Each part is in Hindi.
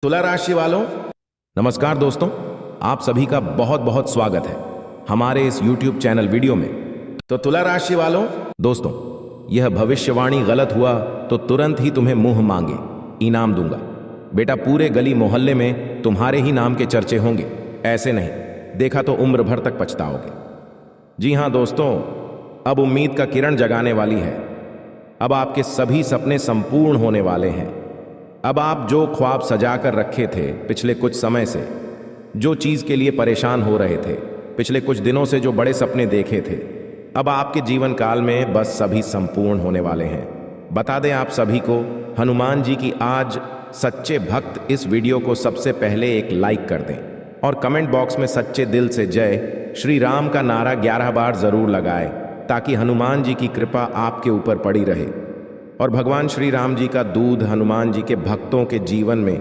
तुला राशि वालों, नमस्कार दोस्तों। आप सभी का बहुत बहुत स्वागत है हमारे इस YouTube चैनल वीडियो में। तो तुला राशि वालों, दोस्तों, यह भविष्यवाणी गलत हुआ तो तुरंत ही तुम्हें मुंह मांगे इनाम दूंगा। बेटा, पूरे गली मोहल्ले में तुम्हारे ही नाम के चर्चे होंगे। ऐसे नहीं देखा तो उम्र भर तक पछताओगे। जी हाँ दोस्तों, अब उम्मीद का किरण जगाने वाली है। अब आपके सभी सपने संपूर्ण होने वाले हैं। अब आप जो ख्वाब सजा कर रखे थे पिछले कुछ समय से, जो चीज़ के लिए परेशान हो रहे थे पिछले कुछ दिनों से, जो बड़े सपने देखे थे, अब आपके जीवन काल में बस सभी संपूर्ण होने वाले हैं। बता दें आप सभी को, हनुमान जी की आज सच्चे भक्त इस वीडियो को सबसे पहले एक लाइक कर दें और कमेंट बॉक्स में सच्चे दिल से जय श्री राम का नारा 11 बार जरूर लगाएं, ताकि हनुमान जी की कृपा आपके ऊपर पड़ी रहे और भगवान श्री राम जी का दूध हनुमान जी के भक्तों के जीवन में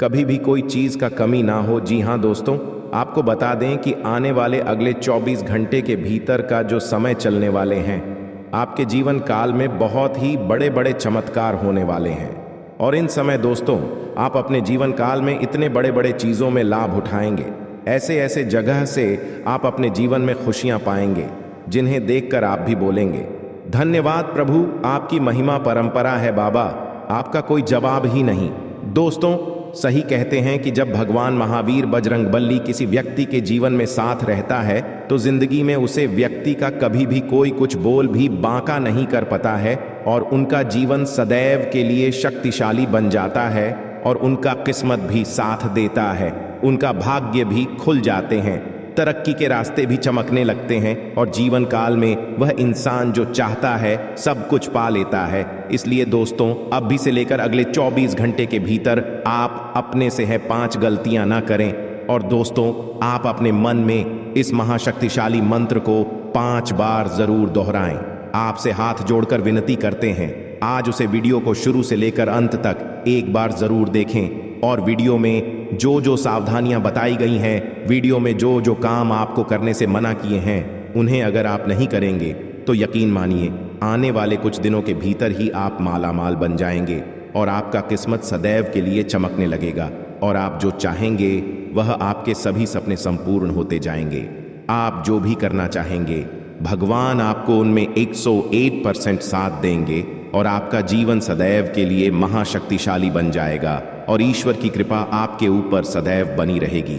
कभी भी कोई चीज़ का कमी ना हो। जी हाँ दोस्तों, आपको बता दें कि आने वाले अगले 24 घंटे के भीतर का जो समय चलने वाले हैं, आपके जीवन काल में बहुत ही बड़े बड़े चमत्कार होने वाले हैं। और इन समय दोस्तों, आप अपने जीवन काल में इतने बड़े बड़े चीज़ों में लाभ उठाएंगे, ऐसे ऐसे जगह से आप अपने जीवन में खुशियाँ पाएंगे जिन्हें देखकर आप भी बोलेंगे, धन्यवाद प्रभु, आपकी महिमा परंपरा है बाबा, आपका कोई जवाब ही नहीं। दोस्तों, सही कहते हैं कि जब भगवान महावीर बजरंगबली किसी व्यक्ति के जीवन में साथ रहता है तो जिंदगी में उसे व्यक्ति का कभी भी कोई कुछ बोल भी बांका नहीं कर पाता है और उनका जीवन सदैव के लिए शक्तिशाली बन जाता है और उनका किस्मत भी साथ देता है, उनका भाग्य भी खुल जाते हैं, तरक्की के रास्ते भी चमकने लगते हैं और जीवन काल में वह इंसान जो चाहता है सब कुछ पा लेता है। इसलिए दोस्तों, अभी से लेकर अगले 24 घंटे के भीतर आप अपने से है 5 गलतियां ना करें। और दोस्तों, आप अपने मन में इस महाशक्तिशाली मंत्र को 5 बार जरूर दोहराएं। आपसे हाथ जोड़कर विनती करते हैं, आज उसे वीडियो को शुरू से लेकर अंत तक एक बार जरूर देखें और वीडियो में जो जो सावधानियां बताई गई हैं, वीडियो में जो जो काम आपको करने से मना किए हैं, उन्हें अगर आप नहीं करेंगे तो यकीन मानिए आने वाले कुछ दिनों के भीतर ही आप माला माल बन जाएंगे और आपका किस्मत सदैव के लिए चमकने लगेगा और आप जो चाहेंगे वह आपके सभी सपने संपूर्ण होते जाएंगे। आप जो भी करना चाहेंगे भगवान आपको उनमें 101% साथ देंगे और आपका जीवन सदैव के लिए महाशक्तिशाली बन जाएगा और ईश्वर की कृपा आपके ऊपर सदैव बनी रहेगी।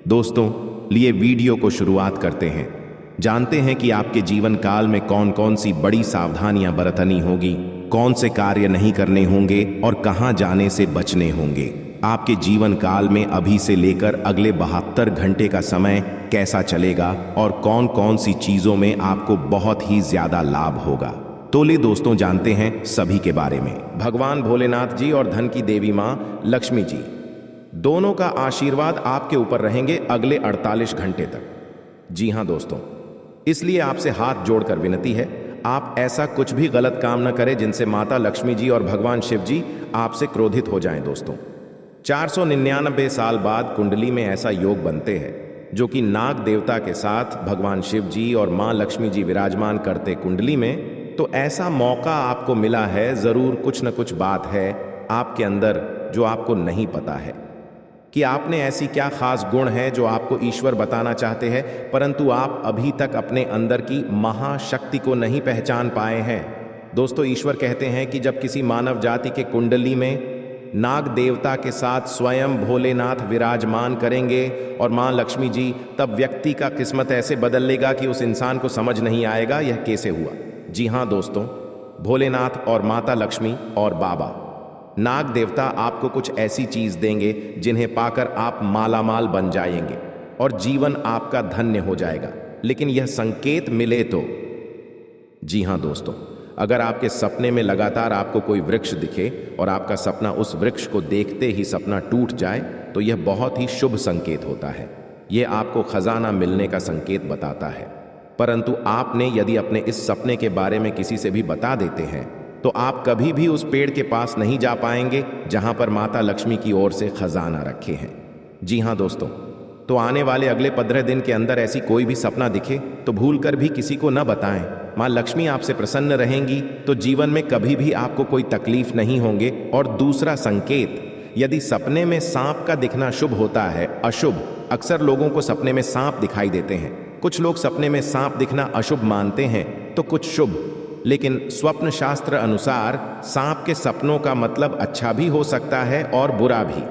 दोस्तों, लिए वीडियो को शुरुआत करते हैं। जानते हैं कि आपके जीवन काल में कौन कौन सी बड़ी सावधानियां बरतनी होगी, कौन से कार्य नहीं करने होंगे और कहां जाने से बचने होंगे। आपके जीवन काल में अभी से लेकर अगले 72 घंटे का समय कैसा चलेगा और कौन कौन सी चीजों में आपको बहुत ही ज्यादा लाभ होगा। तो ले दोस्तों, जानते हैं सभी के बारे में। भगवान भोलेनाथ जी और धन की देवी माँ लक्ष्मी जी दोनों का आशीर्वाद आपके ऊपर रहेंगे अगले 48 घंटे तक। जी हाँ दोस्तों, इसलिए आपसे हाथ जोड़कर विनती है, आप ऐसा कुछ भी गलत काम न करें जिनसे माता लक्ष्मी जी और भगवान शिव जी आपसे क्रोधित हो जाएं। दोस्तों, 499 साल बाद कुंडली में ऐसा योग बनते हैं जो कि नाग देवता के साथ भगवान शिव जी और माँ लक्ष्मी जी विराजमान करते कुंडली में। तो ऐसा मौका आपको मिला है, जरूर कुछ न कुछ बात है आपके अंदर जो आपको नहीं पता है कि आपने ऐसी क्या खास गुण है जो आपको ईश्वर बताना चाहते हैं, परंतु आप अभी तक अपने अंदर की महाशक्ति को नहीं पहचान पाए हैं। दोस्तों, ईश्वर कहते हैं कि जब किसी मानव जाति के कुंडली में नाग देवता के साथ स्वयं भोलेनाथ विराजमान करेंगे और माँ लक्ष्मी जी, तब व्यक्ति का किस्मत ऐसे बदल लेगा कि उस इंसान को समझ नहीं आएगा यह कैसे हुआ। जी हाँ दोस्तों, भोलेनाथ और माता लक्ष्मी और बाबा नाग देवता आपको कुछ ऐसी चीज देंगे जिन्हें पाकर आप मालामाल बन जाएंगे और जीवन आपका धन्य हो जाएगा। लेकिन यह संकेत मिले तो। जी हाँ दोस्तों, अगर आपके सपने में लगातार आपको कोई वृक्ष दिखे और आपका सपना उस वृक्ष को देखते ही सपना टूट जाए तो यह बहुत ही शुभ संकेत होता है। यह आपको खजाना मिलने का संकेत बताता है। परंतु आपने यदि अपने इस सपने के बारे में किसी से भी बता देते हैं तो आप कभी भी उस पेड़ के पास नहीं जा पाएंगे जहां पर माता लक्ष्मी की ओर से खजाना रखे हैं। जी हाँ दोस्तों, तो आने वाले अगले 15 दिन के अंदर ऐसी कोई भी सपना दिखे तो भूलकर भी किसी को न बताएं। माँ लक्ष्मी आपसे प्रसन्न रहेंगी तो जीवन में कभी भी आपको कोई तकलीफ नहीं होंगे। और दूसरा संकेत, यदि सपने में सांप का दिखना शुभ होता है, अशुभ, अक्सर लोगों को सपने में सांप दिखाई देते हैं। कुछ लोग सपने में सांप दिखना अशुभ मानते हैं तो कुछ शुभ। लेकिन स्वप्न शास्त्र अनुसार सांप के सपनों का मतलब अच्छा भी हो सकता है और बुरा भी।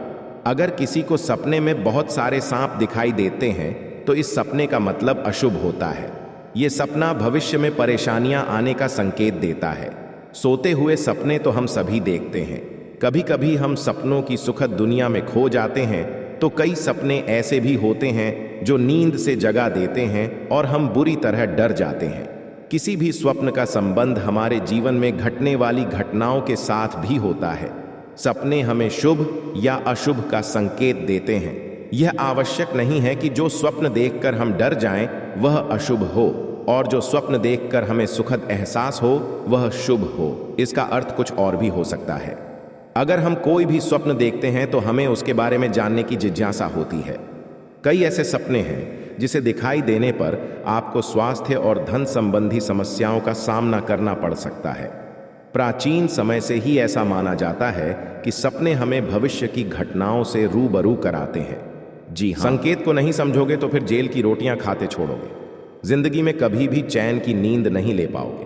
अगर किसी को सपने में बहुत सारे सांप दिखाई देते हैं तो इस सपने का मतलब अशुभ होता है। ये सपना भविष्य में परेशानियां आने का संकेत देता है। सोते हुए सपने तो हम सभी देखते हैं। कभी कभी हम सपनों की सुखद दुनिया में खो जाते हैं तो कई सपने ऐसे भी होते हैं जो नींद से जगा देते हैं और हम बुरी तरह डर जाते हैं। किसी भी स्वप्न का संबंध हमारे जीवन में घटने वाली घटनाओं के साथ भी होता है। सपने हमें शुभ या अशुभ का संकेत देते हैं। यह आवश्यक नहीं है कि जो स्वप्न देखकर हम डर जाएं वह अशुभ हो और जो स्वप्न देखकर हमें सुखद एहसास हो वह शुभ हो। इसका अर्थ कुछ और भी हो सकता है। अगर हम कोई भी स्वप्न देखते हैं तो हमें उसके बारे में जानने की जिज्ञासा होती है। कई ऐसे सपने हैं जिसे दिखाई देने पर आपको स्वास्थ्य और धन संबंधी समस्याओं का सामना करना पड़ सकता है। प्राचीन समय से ही ऐसा माना जाता है कि सपने हमें भविष्य की घटनाओं से रूबरू कराते हैं। जी हाँ, संकेत को नहीं समझोगे तो फिर जेल की रोटियां खाते छोड़ोगे। जिंदगी में कभी भी चैन की नींद नहीं ले पाओगे।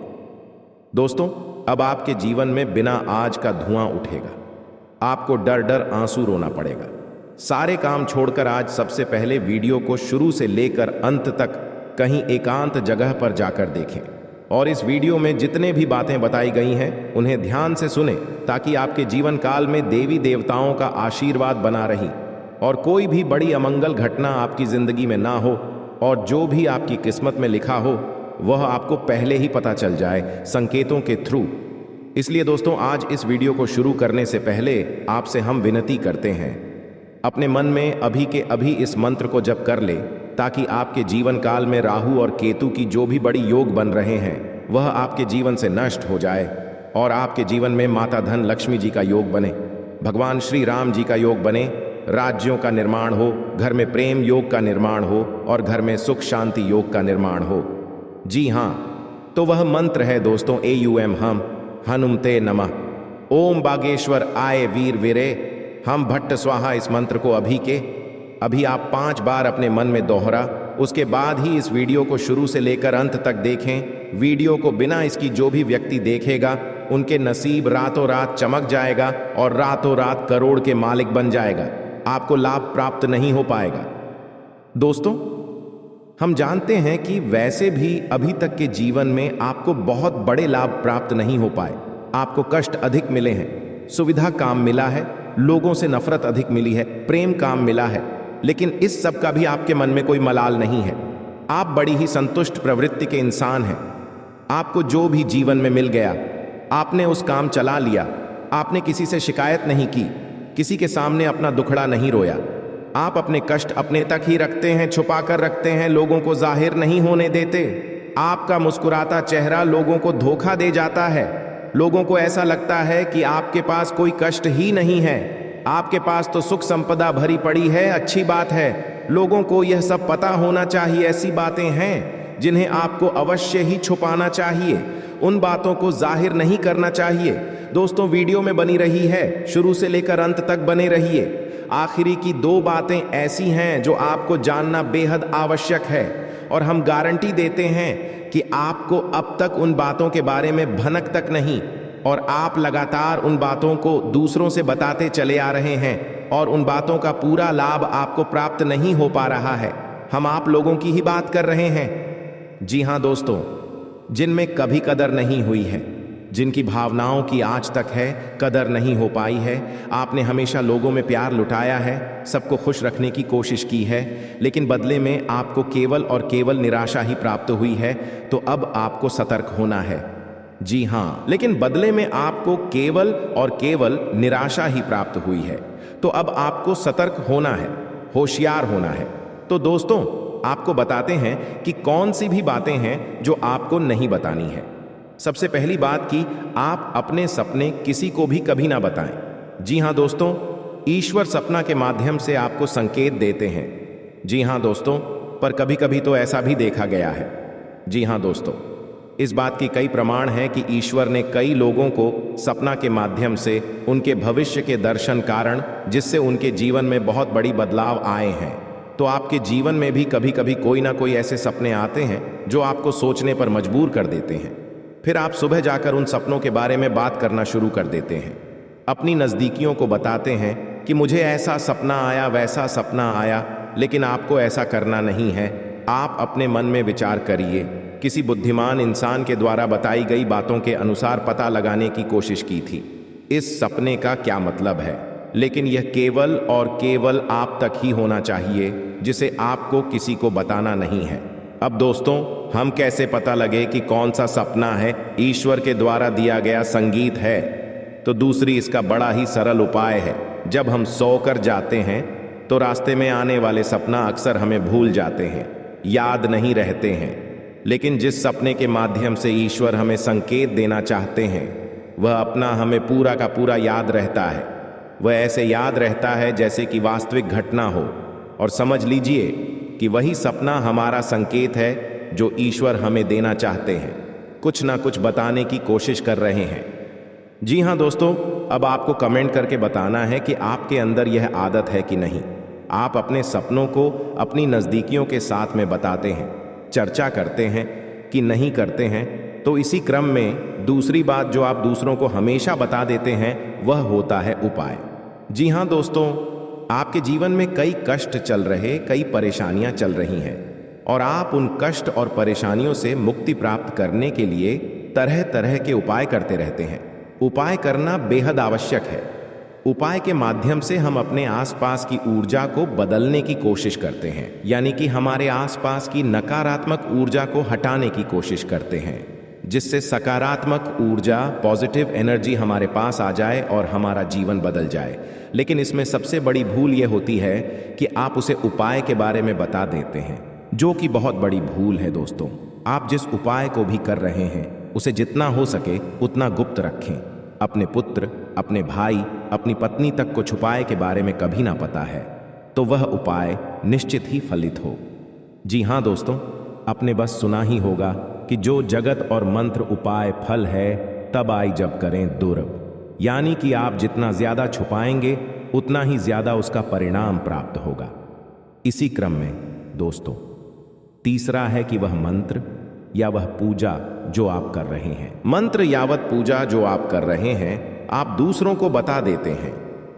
दोस्तों, अब आपके जीवन में बिना आज का धुआं उठेगा। आपको डर डर आंसू रोना पड़ेगा। सारे काम छोड़कर आज सबसे पहले वीडियो को शुरू से लेकर अंत तक कहीं एकांत जगह पर जाकर देखें और इस वीडियो में जितने भी बातें बताई गई हैं उन्हें ध्यान से सुने ताकि आपके जीवन काल में देवी देवताओं का आशीर्वाद बना रही और कोई भी बड़ी अमंगल घटना आपकी जिंदगी में ना हो और जो भी आपकी किस्मत में लिखा हो वह आपको पहले ही पता चल जाए संकेतों के थ्रू। इसलिए दोस्तों, आज इस वीडियो को शुरू करने से पहले आपसे हम विनती करते हैं, अपने मन में अभी के अभी इस मंत्र को जप कर ले ताकि आपके जीवन काल में राहु और केतु की जो भी बड़ी योग बन रहे हैं वह आपके जीवन से नष्ट हो जाए और आपके जीवन में माता धन लक्ष्मी जी का योग बने, भगवान श्री राम जी का योग बने, राज्यों का निर्माण हो, घर में प्रेम योग का निर्माण हो और घर में सुख शांति योग का निर्माण हो। जी हाँ, तो वह मंत्र है दोस्तों, AUM हम हनुमते नमः। ओम बागेश्वर आए वीर वीरे हम भट्ट स्वाहा। इस मंत्र को अभी आप 5 बार अपने मन में दोहरा, उसके बाद ही इस वीडियो को शुरू से लेकर अंत तक देखें। वीडियो को बिना इसकी जो भी व्यक्ति देखेगा उनके नसीब रातों रात चमक जाएगा और रातों रात करोड़ के मालिक बन जाएगा। आपको लाभ प्राप्त नहीं हो पाएगा। दोस्तों, हम जानते हैं कि वैसे भी अभी तक के जीवन में आपको बहुत बड़े लाभ प्राप्त नहीं हो पाए। आपको कष्ट अधिक मिले हैं, सुविधा काम मिला है, लोगों से नफरत अधिक मिली है, प्रेम काम मिला है, लेकिन इस सब का भी आपके मन में कोई मलाल नहीं है। आप बड़ी ही संतुष्ट प्रवृत्ति के इंसान हैं। आपको जो भी जीवन में मिल गया आपने उस काम चला लिया। आपने किसी से शिकायत नहीं की, किसी के सामने अपना दुखड़ा नहीं रोया। आप अपने कष्ट अपने तक ही रखते हैं, छुपा कर रखते हैं, लोगों को जाहिर नहीं होने देते। आपका मुस्कुराता चेहरा लोगों को धोखा दे जाता है। लोगों को ऐसा लगता है कि आपके पास कोई कष्ट ही नहीं है, आपके पास तो सुख संपदा भरी पड़ी है। अच्छी बात है, लोगों को यह सब पता होना चाहिए। ऐसी बातें हैं जिन्हें आपको अवश्य ही छुपाना चाहिए, उन बातों को जाहिर नहीं करना चाहिए। दोस्तों, वीडियो में बनी रही है, शुरू से लेकर अंत तक बने रहिए। आखिरी की 2 बातें ऐसी हैं जो आपको जानना बेहद आवश्यक है और हम गारंटी देते हैं कि आपको अब तक उन बातों के बारे में भनक तक नहीं और आप लगातार उन बातों को दूसरों से बताते चले आ रहे हैं और उन बातों का पूरा लाभ आपको प्राप्त नहीं हो पा रहा है। हम आप लोगों की ही बात कर रहे हैं। जी हाँ दोस्तों, जिनमें कभी कदर नहीं हुई है, जिनकी भावनाओं की आज तक है कदर नहीं हो पाई है। आपने हमेशा लोगों में प्यार लुटाया है, सबको खुश रखने की कोशिश की है, लेकिन बदले में आपको केवल और केवल निराशा ही प्राप्त हुई है। तो अब आपको सतर्क होना है। जी हाँ, लेकिन बदले में आपको केवल और केवल निराशा ही प्राप्त हुई है। तो अब आपको सतर्क होना है, होशियार होना है। तो दोस्तों, आपको बताते हैं कि कौन सी भी बातें हैं जो आपको नहीं बतानी है। सबसे पहली बात कि आप अपने सपने किसी को भी कभी ना बताएं। जी हाँ दोस्तों, ईश्वर सपना के माध्यम से आपको संकेत देते हैं। जी हाँ दोस्तों, पर कभी कभी तो ऐसा भी देखा गया है। जी हाँ दोस्तों, इस बात की कई प्रमाण हैं कि ईश्वर ने कई लोगों को सपना के माध्यम से उनके भविष्य के दर्शन कारण जिससे उनके जीवन में बहुत बड़ी बदलाव आए हैं। तो आपके जीवन में भी कभी कभी कोई ना कोई ऐसे सपने आते हैं जो आपको सोचने पर मजबूर कर देते हैं। फिर आप सुबह जाकर उन सपनों के बारे में बात करना शुरू कर देते हैं, अपनी नज़दीकियों को बताते हैं कि मुझे ऐसा सपना आया, वैसा सपना आया, लेकिन आपको ऐसा करना नहीं है। आप अपने मन में विचार करिए, किसी बुद्धिमान इंसान के द्वारा बताई गई बातों के अनुसार पता लगाने की कोशिश की थी इस सपने का क्या मतलब है, लेकिन यह केवल और केवल आप तक ही होना चाहिए, जिसे आपको किसी को बताना नहीं है। अब दोस्तों, हम कैसे पता लगे कि कौन सा सपना है ईश्वर के द्वारा दिया गया संगीत है? तो दूसरी इसका बड़ा ही सरल उपाय है। जब हम सोकर जाते हैं तो रास्ते में आने वाले सपना अक्सर हमें भूल जाते हैं, याद नहीं रहते हैं, लेकिन जिस सपने के माध्यम से ईश्वर हमें संकेत देना चाहते हैं वह अपना हमें पूरा का पूरा याद रहता है। वह ऐसे याद रहता है जैसे कि वास्तविक घटना हो, और समझ लीजिए कि वही सपना हमारा संकेत है जो ईश्वर हमें देना चाहते हैं, कुछ ना कुछ बताने की कोशिश कर रहे हैं। जी हाँ दोस्तों, अब आपको कमेंट करके बताना है कि आपके अंदर यह आदत है कि नहीं। आप अपने सपनों को अपनी नज़दीकियों के साथ में बताते हैं, चर्चा करते हैं कि नहीं करते हैं। तो इसी क्रम में दूसरी बात जो आप दूसरों को हमेशा बता देते हैं वह होता है उपाय। जी हाँ दोस्तों, आपके जीवन में कई कष्ट चल रहे, कई परेशानियां चल रही हैं, और आप उन कष्ट और परेशानियों से मुक्ति प्राप्त करने के लिए तरह तरह के उपाय करते रहते हैं। उपाय करना बेहद आवश्यक है। उपाय के माध्यम से हम अपने आसपास की ऊर्जा को बदलने की कोशिश करते हैं, यानी कि हमारे आसपास की नकारात्मक ऊर्जा को हटाने की कोशिश करते हैं, जिससे सकारात्मक ऊर्जा, पॉजिटिव एनर्जी हमारे पास आ जाए और हमारा जीवन बदल जाए। लेकिन इसमें सबसे बड़ी भूल यह होती है कि आप उसे उपाय के बारे में बता देते हैं, जो कि बहुत बड़ी भूल है दोस्तों। आप जिस उपाय को भी कर रहे हैं उसे जितना हो सके उतना गुप्त रखें। अपने पुत्र, अपने भाई, अपनी पत्नी तक को छुपाए के बारे में कभी ना पता है, तो वह उपाय निश्चित ही फलित हो। जी हाँ दोस्तों, आपने बस सुना ही होगा कि जो जगत और मंत्र उपाय फल है तब आई जब करें दुर्लभ, यानी कि आप जितना ज्यादा छुपाएंगे उतना ही ज्यादा उसका परिणाम प्राप्त होगा। इसी क्रम में दोस्तों, तीसरा है कि वह मंत्र या वह पूजा जो आप कर रहे हैं, मंत्र यावत पूजा जो आप कर रहे हैं, आप दूसरों को बता देते हैं।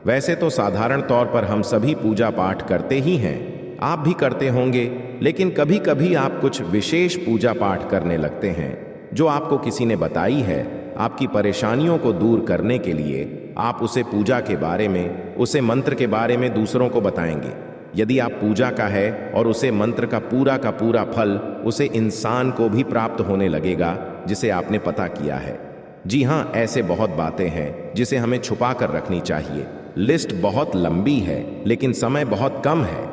वैसे तो साधारण तौर पर हम सभी पूजा पाठ करते ही हैं, आप भी करते होंगे, लेकिन कभी कभी आप कुछ विशेष पूजा पाठ करने लगते हैं जो आपको किसी ने बताई है। आपकी परेशानियों को दूर करने के लिए आप उसे पूजा के बारे में, उसे मंत्र के बारे में दूसरों को बताएंगे। यदि आप पूजा का है और उसे मंत्र का पूरा फल उसे इंसान को भी प्राप्त होने लगेगा जिसे आपने पता किया है। जी हाँ, ऐसे बहुत बातें हैं जिसे हमें छुपा कर रखनी चाहिए। लिस्ट बहुत लंबी है लेकिन समय बहुत कम है,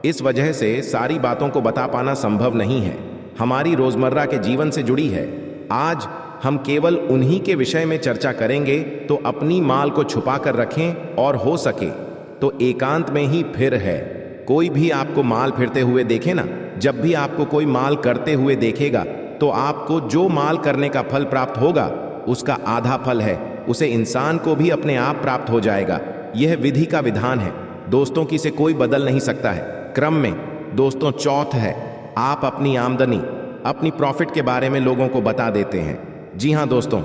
इस वजह से सारी बातों को बता पाना संभव नहीं है। हमारी रोजमर्रा के जीवन से जुड़ी है। आज हम केवल उन्हीं के विषय में चर्चा करेंगे, तो अपनी माल को छुपा कर रखें, और हो सके तो एकांत में ही फिर है। कोई भी आपको माल फिरते हुए देखे ना, जब भी आपको कोई माल करते हुए देखेगा तो आपको जो माल करने का फल प्राप्त होगा उसका आधा फल है, उसे इंसान को भी अपने आप प्राप्त हो जाएगा। यह विधि का विधान है दोस्तों, की से कोई बदल नहीं सकता है। क्रम में दोस्तों, चौथ है, आप अपनी आमदनी, अपनी प्रॉफिट के बारे में लोगों को बता देते हैं। जी हाँ दोस्तों,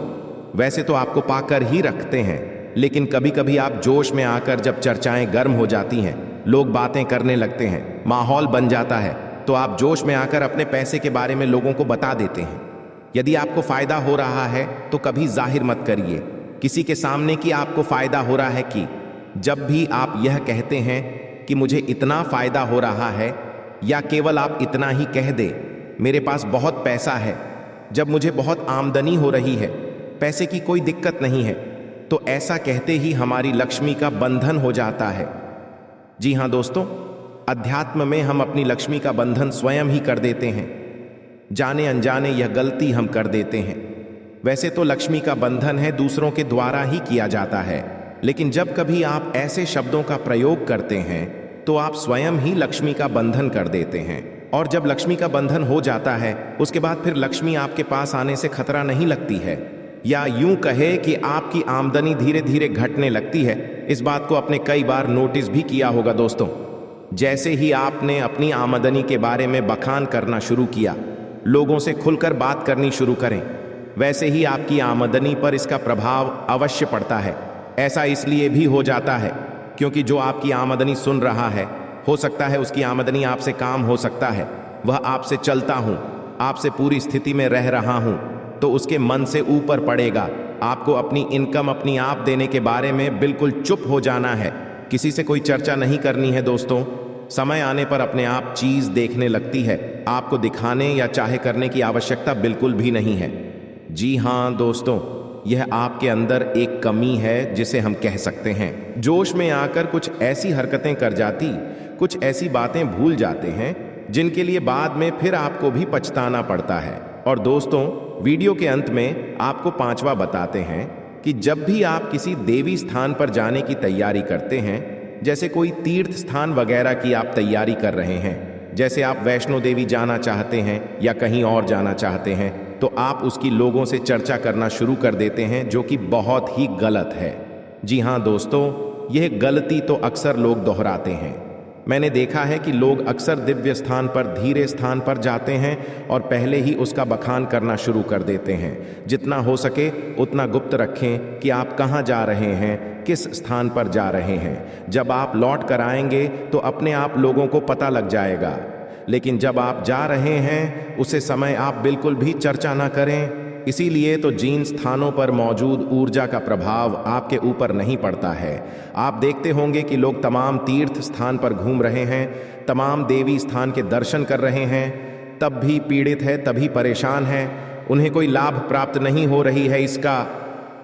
वैसे तो आपको पाकर ही रखते हैं, लेकिन कभी कभी आप जोश में आकर जब चर्चाएं गर्म हो जाती हैं, लोग बातें करने लगते हैं, माहौल बन जाता है, तो आप जोश में आकर अपने पैसे के बारे में लोगों को बता देते हैं। यदि आपको फायदा हो रहा है तो कभी जाहिर मत करिए किसी के सामने कि आपको फायदा हो रहा है। कि जब भी आप यह कहते हैं कि मुझे इतना फायदा हो रहा है, या केवल आप इतना ही कह दे मेरे पास बहुत पैसा है, जब मुझे बहुत आमदनी हो रही है, पैसे की कोई दिक्कत नहीं है, तो ऐसा कहते ही हमारी लक्ष्मी का बंधन हो जाता है। जी हाँ दोस्तों, अध्यात्म में हम अपनी लक्ष्मी का बंधन स्वयं ही कर देते हैं। जाने अनजाने यह गलती हम कर देते हैं। वैसे तो लक्ष्मी का बंधन है दूसरों के द्वारा ही किया जाता है, लेकिन जब कभी आप ऐसे शब्दों का प्रयोग करते हैं तो आप स्वयं ही लक्ष्मी का बंधन कर देते हैं और जब लक्ष्मी का बंधन हो जाता है उसके बाद फिर लक्ष्मी आपके पास आने से खतरा नहीं लगती है, या यूं कहे कि आपकी आमदनी धीरे धीरे घटने लगती है। इस बात को आपने कई बार नोटिस भी किया होगा दोस्तों। जैसे ही आपने अपनी आमदनी के बारे में बखान करना शुरू किया, लोगों से खुलकर बात करनी शुरू करें, वैसे ही आपकी आमदनी पर इसका प्रभाव अवश्य पड़ता है। ऐसा इसलिए भी हो जाता है क्योंकि जो आपकी आमदनी सुन रहा है, हो सकता है उसकी आमदनी आपसे काम हो सकता है, वह आपसे चलता हूं, आपसे पूरी स्थिति में रह रहा हूं, तो उसके मन से ऊपर पड़ेगा। आपको अपनी इनकम अपनी आप देने के बारे में बिल्कुल चुप हो जाना है, किसी से कोई चर्चा नहीं करनी है दोस्तों। समय आने पर अपने आप चीज देखने लगती है, आपको दिखाने या चाहे करने की आवश्यकता बिल्कुल भी नहीं है। जी हाँ दोस्तों, यह आपके अंदर एक कमी है जिसे हम कह सकते हैं। जोश में आकर कुछ ऐसी हरकतें कर जाती, कुछ ऐसी बातें भूल जाते हैं जिनके लिए बाद में फिर आपको भी पछताना पड़ता है। और दोस्तों, वीडियो के अंत में आपको पांचवा बताते हैं कि जब भी आप किसी देवी स्थान पर जाने की तैयारी करते हैं, जैसे कोई तीर्थ स्थान वगैरह की आप तैयारी कर रहे हैं, जैसे आप वैष्णो देवी जाना चाहते हैं या कहीं और जाना चाहते हैं, तो आप उसकी लोगों से चर्चा करना शुरू कर देते हैं, जो कि बहुत ही गलत है। जी हाँ दोस्तों, यह गलती तो अक्सर लोग दोहराते हैं। मैंने देखा है कि लोग अक्सर दिव्य स्थान पर, धीरे स्थान पर जाते हैं और पहले ही उसका बखान करना शुरू कर देते हैं। जितना हो सके उतना गुप्त रखें कि आप कहाँ जा रहे हैं, किस स्थान पर जा रहे हैं। जब आप लौट कर आएंगे तो अपने आप लोगों को पता लग जाएगा, लेकिन जब आप जा रहे हैं उसे समय आप बिल्कुल भी चर्चा ना करें। इसीलिए तो जिन स्थानों पर मौजूद ऊर्जा का प्रभाव आपके ऊपर नहीं पड़ता है। आप देखते होंगे कि लोग तमाम तीर्थ स्थान पर घूम रहे हैं, तमाम देवी स्थान के दर्शन कर रहे हैं, तब भी पीड़ित है, तभी परेशान है, उन्हें कोई लाभ प्राप्त नहीं हो रही है। इसका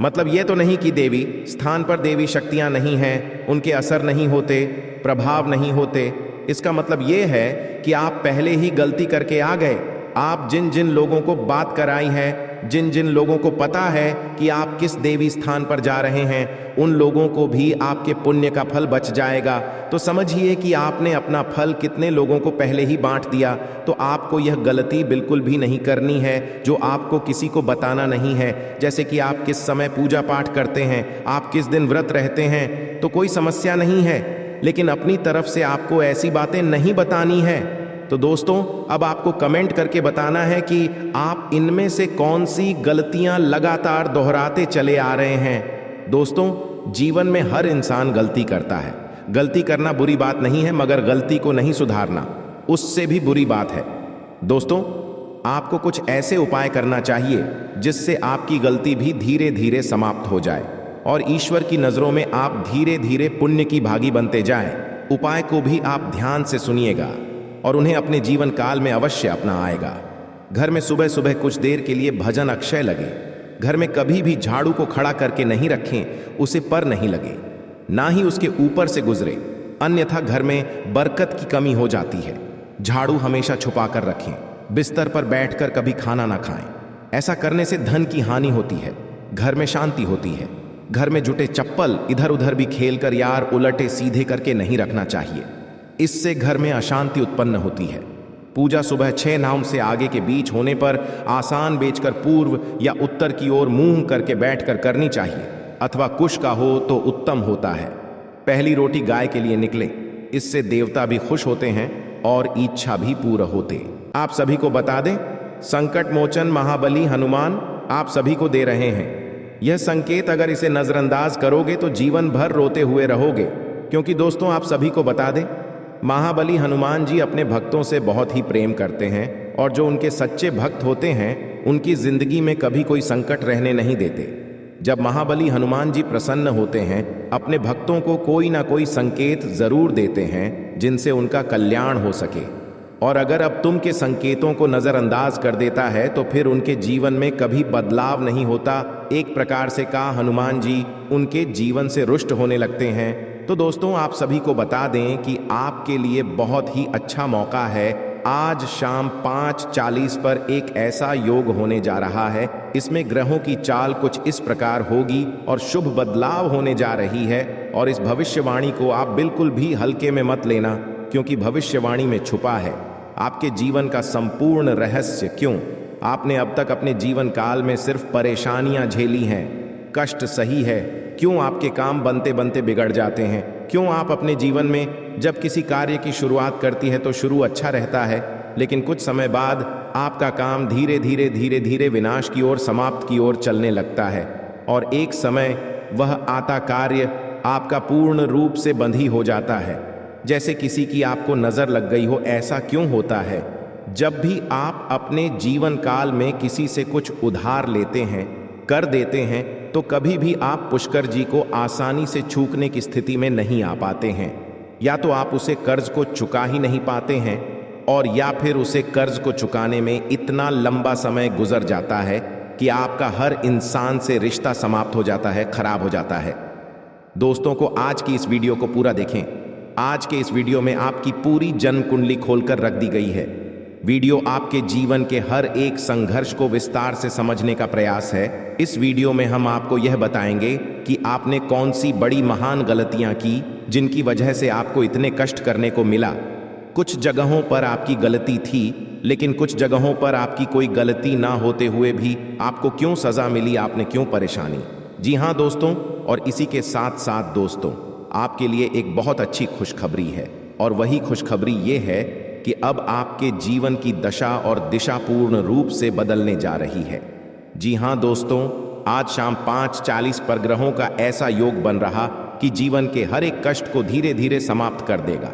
मतलब ये तो नहीं कि देवी स्थान पर देवी शक्तियां नहीं हैं, उनके असर नहीं होते, प्रभाव नहीं होते। इसका मतलब ये है कि आप पहले ही गलती करके आ गए। आप जिन जिन लोगों को बात कराई है, जिन जिन लोगों को पता है कि आप किस देवी स्थान पर जा रहे हैं, उन लोगों को भी आपके पुण्य का फल बच जाएगा। तो समझिए कि आपने अपना फल कितने लोगों को पहले ही बांट दिया। तो आपको यह गलती बिल्कुल भी नहीं करनी है जो आपको किसी को बताना नहीं है। जैसे कि आप किस समय पूजा पाठ करते हैं, आप किस दिन व्रत रहते हैं, तो कोई समस्या नहीं है, लेकिन अपनी तरफ से आपको ऐसी बातें नहीं बतानी है। तो दोस्तों, अब आपको कमेंट करके बताना है कि आप इनमें से कौन सी गलतियां लगातार दोहराते चले आ रहे हैं। दोस्तों, जीवन में हर इंसान गलती करता है। गलती करना बुरी बात नहीं है, मगर गलती को नहीं सुधारना उससे भी बुरी बात है। दोस्तों, आपको कुछ ऐसे उपाय करना चाहिए जिससे आपकी गलती भी धीरे धीरे समाप्त हो जाए और ईश्वर की नजरों में आप धीरे धीरे पुण्य की भागी बनते जाएं। उपाय को भी आप ध्यान से सुनिएगा और उन्हें अपने जीवन काल में अवश्य अपना आएगा। घर में सुबह सुबह कुछ देर के लिए भजन अक्षय लगे। घर में कभी भी झाड़ू को खड़ा करके नहीं रखें, उसे पर नहीं लगे, ना ही उसके ऊपर से गुजरे, अन्यथा घर में बरकत की कमी हो जाती है। झाड़ू हमेशा छुपा कर रखें। बिस्तर पर बैठकर कभी खाना ना खाएं। ऐसा करने से धन की हानि होती है, घर में शांति होती है। घर में जुटे चप्पल इधर उधर भी खेलकर यार उलटे सीधे करके नहीं रखना चाहिए, इससे घर में अशांति उत्पन्न होती है। पूजा सुबह 6 नाम से आगे के बीच होने पर आसान बेचकर पूर्व या उत्तर की ओर मुंह करके बैठकर करनी चाहिए, अथवा कुश का हो तो उत्तम होता है। पहली रोटी गाय के लिए निकले, इससे देवता भी खुश होते हैं और इच्छा भी पूरा होते। आप सभी को बता दें, संकट मोचन महाबली हनुमान आप सभी को दे रहे हैं। यह संकेत अगर इसे नजरअंदाज करोगे तो जीवन भर रोते हुए रहोगे। क्योंकि दोस्तों, आप सभी को बता दें, महाबली हनुमान जी अपने भक्तों से बहुत ही प्रेम करते हैं और जो उनके सच्चे भक्त होते हैं उनकी जिंदगी में कभी कोई संकट रहने नहीं देते। जब महाबली हनुमान जी प्रसन्न होते हैं, अपने भक्तों को कोई ना कोई संकेत जरूर देते हैं जिनसे उनका कल्याण हो सके। और अगर अब तुम के संकेतों को नजरअंदाज कर देता है तो फिर उनके जीवन में कभी बदलाव नहीं होता। एक प्रकार से कहा, हनुमान जी उनके जीवन से रुष्ट होने लगते हैं। तो दोस्तों, आप सभी को बता दें कि आपके लिए बहुत ही अच्छा मौका है। आज शाम 5:40 पर एक ऐसा योग होने जा रहा है, इसमें ग्रहों की चाल कुछ इस प्रकार होगी और शुभ बदलाव होने जा रही है। और इस भविष्यवाणी को आप बिल्कुल भी हल्के में मत लेना, क्योंकि भविष्यवाणी में छुपा है आपके जीवन का संपूर्ण रहस्य क्यों? आपने अब तक अपने जीवन काल में सिर्फ परेशानियां झेली हैं, कष्ट सही है। क्यों आपके काम बनते बनते बिगड़ जाते हैं? क्यों आप अपने जीवन में जब किसी कार्य की शुरुआत करती है तो शुरू अच्छा रहता है, लेकिन कुछ समय बाद आपका काम धीरे धीरे विनाश की ओर, समाप्त की ओर चलने लगता है और एक समय वह आता कार्य आपका पूर्ण रूप से बंद ही हो जाता है, जैसे किसी की आपको नजर लग गई हो। ऐसा क्यों होता है? जब भी आप अपने जीवन काल में किसी से कुछ उधार लेते हैं, कर देते हैं, तो कभी भी आप पुष्कर जी को आसानी से चूकने की स्थिति में नहीं आ पाते हैं। या तो आप उसे कर्ज को चुका ही नहीं पाते हैं, और या फिर उसे कर्ज को चुकाने में इतना लंबा समय गुजर जाता है कि आपका हर इंसान से रिश्ता समाप्त हो जाता है, खराब हो जाता है। दोस्तों को आज की इस वीडियो को पूरा देखें। आज के इस वीडियो में आपकी पूरी जन्म कुंडली खोलकर रख दी गई है। वीडियो आपके जीवन के हर एक संघर्ष को विस्तार से समझने का प्रयास है। इस वीडियो में हम आपको यह बताएंगे कि आपने कौन सी बड़ी महान गलतियां की जिनकी वजह से आपको इतने कष्ट करने को मिला। कुछ जगहों पर आपकी गलती थी, लेकिन कुछ जगहों पर आपकी कोई गलती ना होते हुए भी आपको क्यों सजा मिली, आपने क्यों परेशानी। जी हाँ दोस्तों, और इसी के साथ साथ दोस्तों, आपके लिए एक बहुत अच्छी खुशखबरी है, और वही खुशखबरी ये है कि अब आपके जीवन की दशा और दिशा पूर्ण रूप से बदलने जा रही है। जी हाँ दोस्तों, आज शाम 5:40 पर ग्रहों का ऐसा योग बन रहा कि जीवन के हर एक कष्ट को धीरे धीरे समाप्त कर देगा।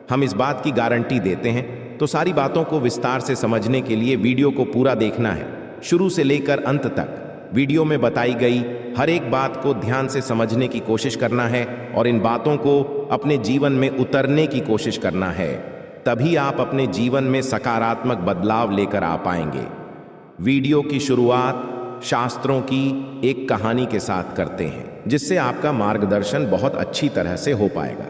हम इस बात की गारंटी देते हैं। तो सारी बातों को विस्तार से समझने के लिए वीडियो को पूरा देखना है, शुरू से लेकर अंत तक। वीडियो में बताई गई हर एक बात को ध्यान से समझने की कोशिश करना है और इन बातों को अपने जीवन में उतरने की कोशिश करना है। तभी आप अपने जीवन में सकारात्मक बदलाव लेकर आ पाएंगे। वीडियो की शुरुआत शास्त्रों की एक कहानी के साथ करते हैं, जिससे आपका मार्गदर्शन बहुत अच्छी तरह से हो पाएगा।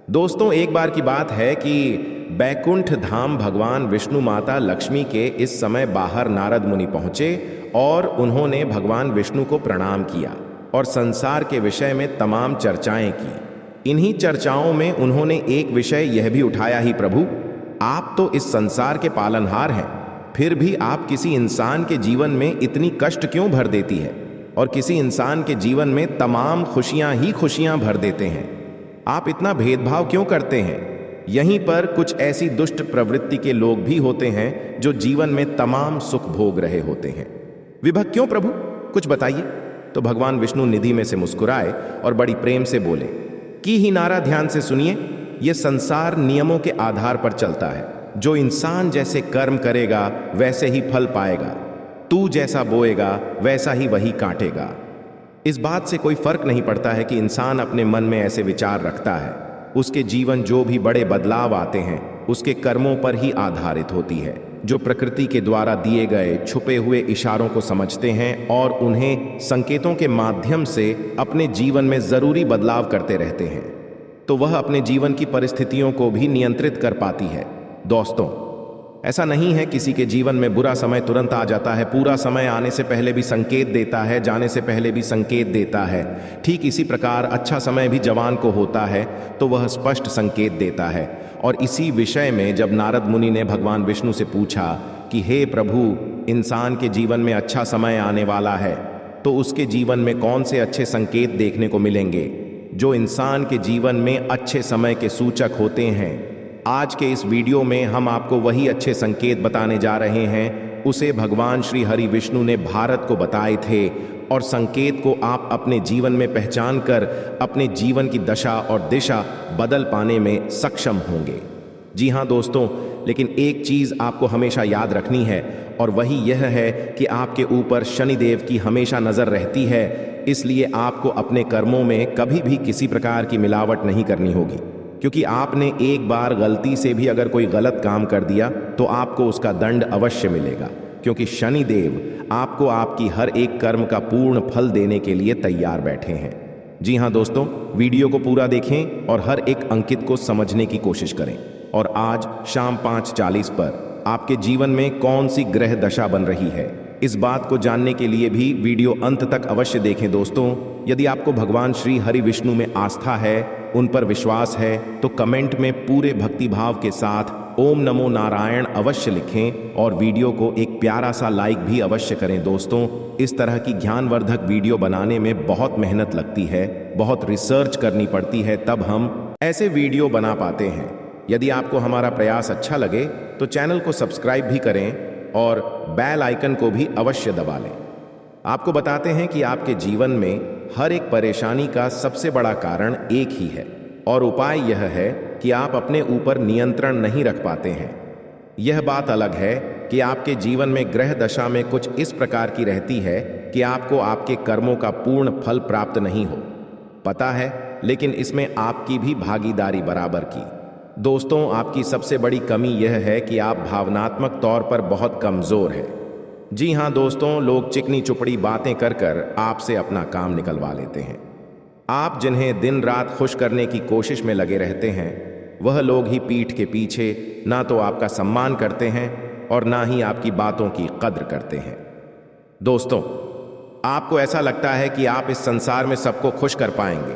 दोस्तों, एक बार की बात है कि बैकुंठ धाम भगवान विष्णु माता लक्ष्मी के इस समय बाहर नारद मुनि पहुंचे और उन्होंने भगवान विष्णु को प्रणाम किया और संसार के विषय में तमाम चर्चाएं की। इन्हीं चर्चाओं में उन्होंने एक विषय यह भी उठाया, ही प्रभु, आप तो इस संसार के पालनहार हैं, फिर भी आप किसी इंसान के जीवन में इतनी कष्ट क्यों भर देती है और किसी इंसान के जीवन में तमाम खुशियां ही खुशियां भर देते हैं? आप इतना भेदभाव क्यों करते हैं? यहीं पर कुछ ऐसी दुष्ट प्रवृत्ति के लोग भी होते हैं जो जीवन में तमाम सुख भोग रहे होते हैं। विभक्त क्यों प्रभु, कुछ बताइए। तो भगवान विष्णु निधि में से मुस्कुराए और बड़ी प्रेम से बोले कि ही नारा, ध्यान से सुनिए। यह संसार नियमों के आधार पर चलता है। जो इंसान जैसे कर्म करेगा वैसे ही फल पाएगा। तू जैसा बोएगा वैसा ही वही काटेगा। इस बात से कोई फर्क नहीं पड़ता है कि इंसान अपने मन में ऐसे विचार रखता है। उसके जीवन जो भी बड़े बदलाव आते हैं उसके कर्मों पर ही आधारित होती है, जो प्रकृति के द्वारा दिए गए छुपे हुए इशारों को समझते हैं और उन्हें संकेतों के माध्यम से अपने जीवन में जरूरी बदलाव करते रहते हैं, तो वह अपने जीवन की परिस्थितियों को भी नियंत्रित कर पाती है। दोस्तों, ऐसा नहीं है किसी के जीवन में बुरा समय तुरंत आ जाता है। पूरा समय आने से पहले भी संकेत देता है, जाने से पहले भी संकेत देता है। ठीक इसी प्रकार अच्छा समय भी जवान को होता है तो वह स्पष्ट संकेत देता है। और इसी विषय में जब नारद मुनि ने भगवान विष्णु से पूछा कि हे प्रभु, इंसान के जीवन में अच्छा समय आने वाला है तो उसके जीवन में कौन से अच्छे संकेत देखने को मिलेंगे जो इंसान के जीवन में अच्छे समय के सूचक होते हैं। आज के इस वीडियो में हम आपको वही अच्छे संकेत बताने जा रहे हैं। उसे भगवान श्री हरि विष्णु ने भारत को बताए थे और संकेत को आप अपने जीवन में पहचान कर अपने जीवन की दशा और दिशा बदल पाने में सक्षम होंगे। जी हाँ दोस्तों, लेकिन एक चीज आपको हमेशा याद रखनी है और वही यह है कि आपके ऊपर शनिदेव की हमेशा नजर रहती है। इसलिए आपको अपने कर्मों में कभी भी किसी प्रकार की मिलावट नहीं करनी होगी, क्योंकि आपने एक बार गलती से भी अगर कोई गलत काम कर दिया तो आपको उसका दंड अवश्य मिलेगा, क्योंकि शनिदेव आपको आपकी हर एक कर्म का पूर्ण फल देने के लिए तैयार बैठे हैं। जी हाँ दोस्तों, वीडियो को पूरा देखें और हर एक अंकित को समझने की कोशिश करें। और आज शाम 5:40 पर आपके जीवन में कौन सी ग्रह दशा बन रही है, इस बात को जानने के लिए भी वीडियो अंत तक अवश्य देखें। दोस्तों, यदि आपको भगवान श्री हरि विष्णु में आस्था है, उन पर विश्वास है, तो कमेंट में पूरे भक्तिभाव के साथ ओम नमो नारायण अवश्य लिखें और वीडियो को एक प्यारा सा लाइक भी अवश्य करें। दोस्तों, इस तरह की ज्ञानवर्धक वीडियो बनाने में बहुत मेहनत लगती है, बहुत रिसर्च करनी पड़ती है, तब हम ऐसे वीडियो बना पाते हैं। यदि आपको हमारा प्रयास अच्छा लगे तो चैनल को सब्सक्राइब भी करें और बेल आइकन को भी अवश्य दबा लें। आपको बताते हैं कि आपके जीवन में हर एक परेशानी का सबसे बड़ा कारण एक ही है और उपाय यह है कि आप अपने ऊपर नियंत्रण नहीं रख पाते हैं। यह बात अलग है कि आपके जीवन में ग्रह दशा में कुछ इस प्रकार की रहती है कि आपको आपके कर्मों का पूर्ण फल प्राप्त नहीं हो पता है, लेकिन इसमें आपकी भी भागीदारी बराबर की। दोस्तों, आपकी सबसे बड़ी कमी यह है कि आप भावनात्मक तौर पर बहुत कमजोर हैं। जी हाँ दोस्तों, लोग चिकनी चुपड़ी बातें कर कर आपसे अपना काम निकलवा लेते हैं। आप जिन्हें दिन रात खुश करने की कोशिश में लगे रहते हैं, वह लोग ही पीठ के पीछे ना तो आपका सम्मान करते हैं और ना ही आपकी बातों की कद्र करते हैं। दोस्तों, आपको ऐसा लगता है कि आप इस संसार में सबको खुश कर पाएंगे।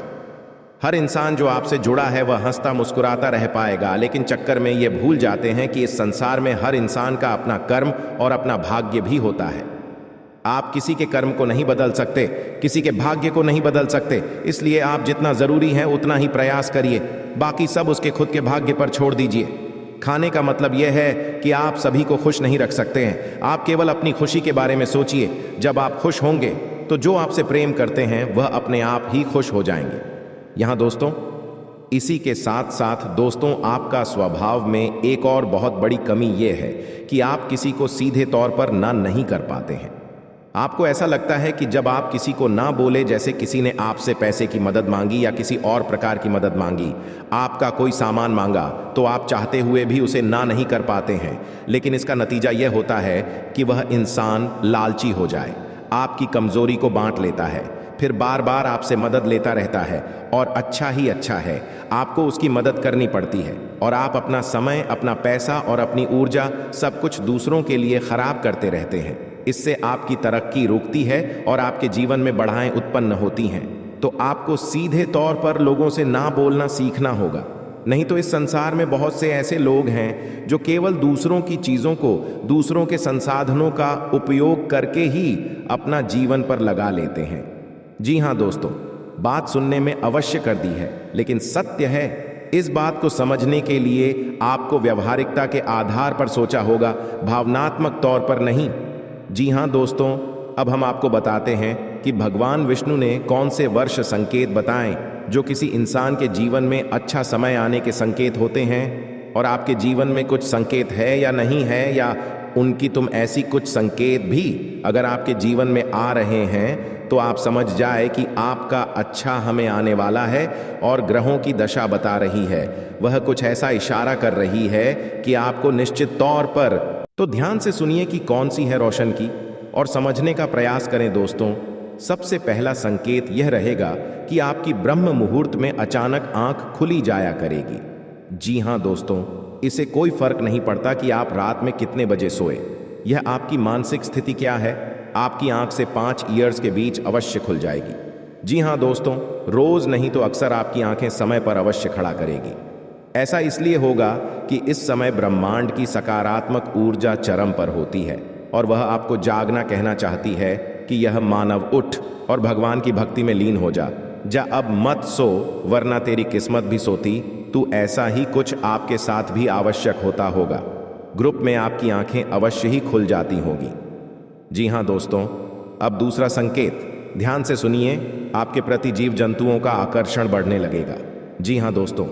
हर इंसान जो आपसे जुड़ा है वह हंसता मुस्कुराता रह पाएगा, लेकिन चक्कर में ये भूल जाते हैं कि इस संसार में हर इंसान का अपना कर्म और अपना भाग्य भी होता है। आप किसी के कर्म को नहीं बदल सकते, किसी के भाग्य को नहीं बदल सकते, इसलिए आप जितना जरूरी है उतना ही प्रयास करिए, बाकी सब उसके खुद के भाग्य पर छोड़ दीजिए। खाने का मतलब यह है कि आप सभी को खुश नहीं रख सकते हैं। आप केवल अपनी खुशी के बारे में सोचिए। जब आप खुश होंगे तो जो आपसे प्रेम करते हैं वह अपने आप ही खुश हो जाएंगे। यहाँ दोस्तों, इसी के साथ साथ दोस्तों, आपका स्वभाव में एक और बहुत बड़ी कमी यह है कि आप किसी को सीधे तौर पर ना नहीं कर पाते हैं। आपको ऐसा लगता है कि जब आप किसी को ना बोले, जैसे किसी ने आपसे पैसे की मदद मांगी या किसी और प्रकार की मदद मांगी, आपका कोई सामान मांगा, तो आप चाहते हुए भी उसे ना नहीं कर पाते हैं। लेकिन इसका नतीजा यह होता है कि वह इंसान लालची हो जाए, आपकी कमजोरी को बांट लेता है, फिर बार बार आपसे मदद लेता रहता है और अच्छा ही अच्छा है, आपको उसकी मदद करनी पड़ती है और आप अपना समय, अपना पैसा और अपनी ऊर्जा सब कुछ दूसरों के लिए खराब करते रहते हैं। इससे आपकी तरक्की रुकती है और आपके जीवन में बाधाएं उत्पन्न होती हैं। तो आपको सीधे तौर पर लोगों से ना बोलना सीखना होगा, नहीं तो इस संसार में बहुत से ऐसे लोग हैं जो केवल दूसरों की चीज़ों को, दूसरों के संसाधनों का उपयोग करके ही अपना जीवन पर लगा लेते हैं। जी हाँ दोस्तों, बात सुनने में अवश्य कर दी है, लेकिन सत्य है। इस बात को समझने के लिए आपको व्यवहारिकता के आधार पर सोचा होगा, भावनात्मक तौर पर नहीं। जी हाँ दोस्तों, अब हम आपको बताते हैं कि भगवान विष्णु ने कौन से वर्ष संकेत बताएं जो किसी इंसान के जीवन में अच्छा समय आने के संकेत होते हैं। और आपके जीवन में कुछ संकेत है या नहीं है, या उनकी तुम ऐसी कुछ संकेत भी अगर आपके जीवन में आ रहे हैं, तो आप समझ जाए कि आपका अच्छा हमें आने वाला है और ग्रहों की दशा बता रही है, वह कुछ ऐसा इशारा कर रही है कि आपको निश्चित तौर पर। तो ध्यान से सुनिए कि कौन सी है रोशन की और समझने का प्रयास करें। दोस्तों, सबसे पहला संकेत यह रहेगा कि आपकी ब्रह्म मुहूर्त में अचानक आंख खुली जाया करेगी। जी हाँ दोस्तों, इसे कोई फर्क नहीं पड़ता कि आप रात में कितने बजे सोए, यह आपकी मानसिक स्थिति क्या है, आपकी आंख से 5 ईयर्स के बीच अवश्य खुल जाएगी। जी हाँ दोस्तों, रोज नहीं तो अक्सर आपकी आंखें समय पर अवश्य खड़ा करेगी। ऐसा इसलिए होगा कि इस समय ब्रह्मांड की सकारात्मक ऊर्जा चरम पर होती है और वह आपको जागना कहना चाहती है कि यह मानव, उठ और भगवान की भक्ति में लीन हो जा। अब मत सो, वरना तेरी किस्मत भी सोती। तू ऐसा ही कुछ आपके साथ भी आवश्यक होता होगा। ग्रुप में आपकी आंखें अवश्य ही खुल जाती होगी। जी हाँ दोस्तों, अब दूसरा संकेत ध्यान से सुनिए, आपके प्रति जीव जंतुओं का आकर्षण बढ़ने लगेगा। जी हाँ दोस्तों,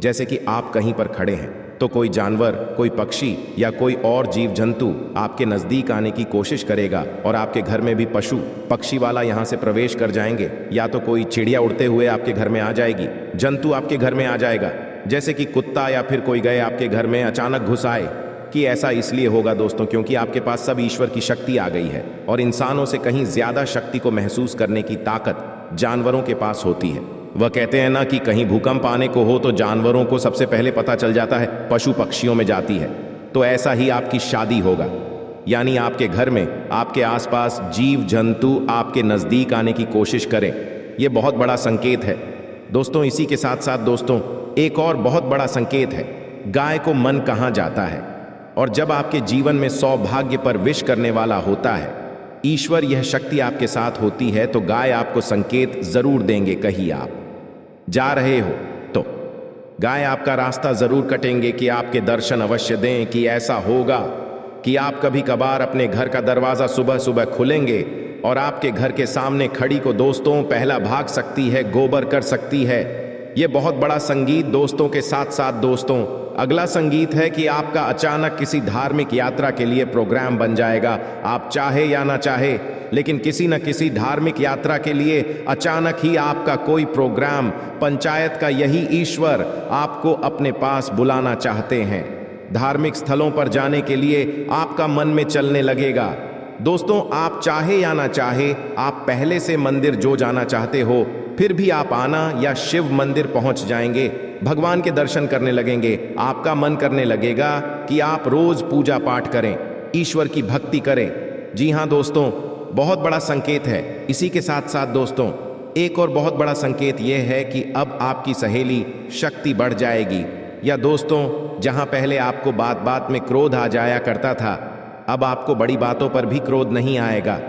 जैसे कि आप कहीं पर खड़े हैं तो कोई जानवर, कोई पक्षी या कोई और जीव जंतु आपके नजदीक आने की कोशिश करेगा और आपके घर में भी पशु पक्षी वाला यहां से प्रवेश कर जाएंगे, या तो कोई चिड़िया उड़ते हुए आपके घर में आ जाएगी, जंतु आपके घर में आ जाएगा, जैसे कि कुत्ता या फिर कोई गए आपके घर में अचानक घुस आए। कि ऐसा इसलिए होगा दोस्तों क्योंकि आपके पास सब ईश्वर की शक्ति आ गई है और इंसानों से कहीं ज्यादा शक्ति को महसूस करने की ताकत जानवरों के पास होती है। वह कहते हैं ना कि कहीं भूकंप आने को हो तो जानवरों को सबसे पहले पता चल जाता है, पशु पक्षियों में जाती है। तो ऐसा ही आपकी शादी होगा, यानी आपके घर में आपके आसपास जीव जंतु आपके नजदीक आने की कोशिश करें। यह बहुत बड़ा संकेत है दोस्तों। इसी के साथ साथ दोस्तों एक और बहुत बड़ा संकेत है गाय को मन कहाँ जाता है। और जब आपके जीवन में सौभाग्य पर विश करने वाला होता है, ईश्वर, यह शक्ति आपके साथ होती है, तो गाय आपको संकेत जरूर देंगे। कहीं आप जा रहे हो तो गाय आपका रास्ता जरूर कटेंगे कि आपके दर्शन अवश्य दें। कि ऐसा होगा कि आप कभी कभार अपने घर का दरवाजा सुबह सुबह खुलेंगे और आपके घर के सामने खड़ी को दोस्तों पहला भाग सकती है, गोबर कर सकती है। ये बहुत बड़ा संगीत दोस्तों के साथ साथ दोस्तों अगला संगीत है कि आपका अचानक किसी धार्मिक यात्रा के लिए प्रोग्राम बन जाएगा। आप चाहे या ना चाहे, लेकिन किसी न किसी धार्मिक यात्रा के लिए अचानक ही आपका कोई प्रोग्राम, पंचायत का यही ईश्वर आपको अपने पास बुलाना चाहते हैं। धार्मिक स्थलों पर जाने के लिए आपका मन में चलने लगेगा। दोस्तों, आप चाहे या ना चाहे, आप पहले से मंदिर जो जाना चाहते हो, फिर भी आप आना या शिव मंदिर पहुंच जाएंगे, भगवान के दर्शन करने लगेंगे। आपका मन करने लगेगा कि आप रोज पूजा पाठ करें, ईश्वर की भक्ति करें। जी हाँ दोस्तों, बहुत बड़ा संकेत है। इसी के साथ साथ दोस्तों एक और बहुत बड़ा संकेत यह है कि अब आपकी सहेली शक्ति बढ़ जाएगी। या दोस्तों, जहां पहले आपको बात बात में क्रोध आ जाया करता था, अब आपको बड़ी बातों पर भी क्रोध नहीं आएगा।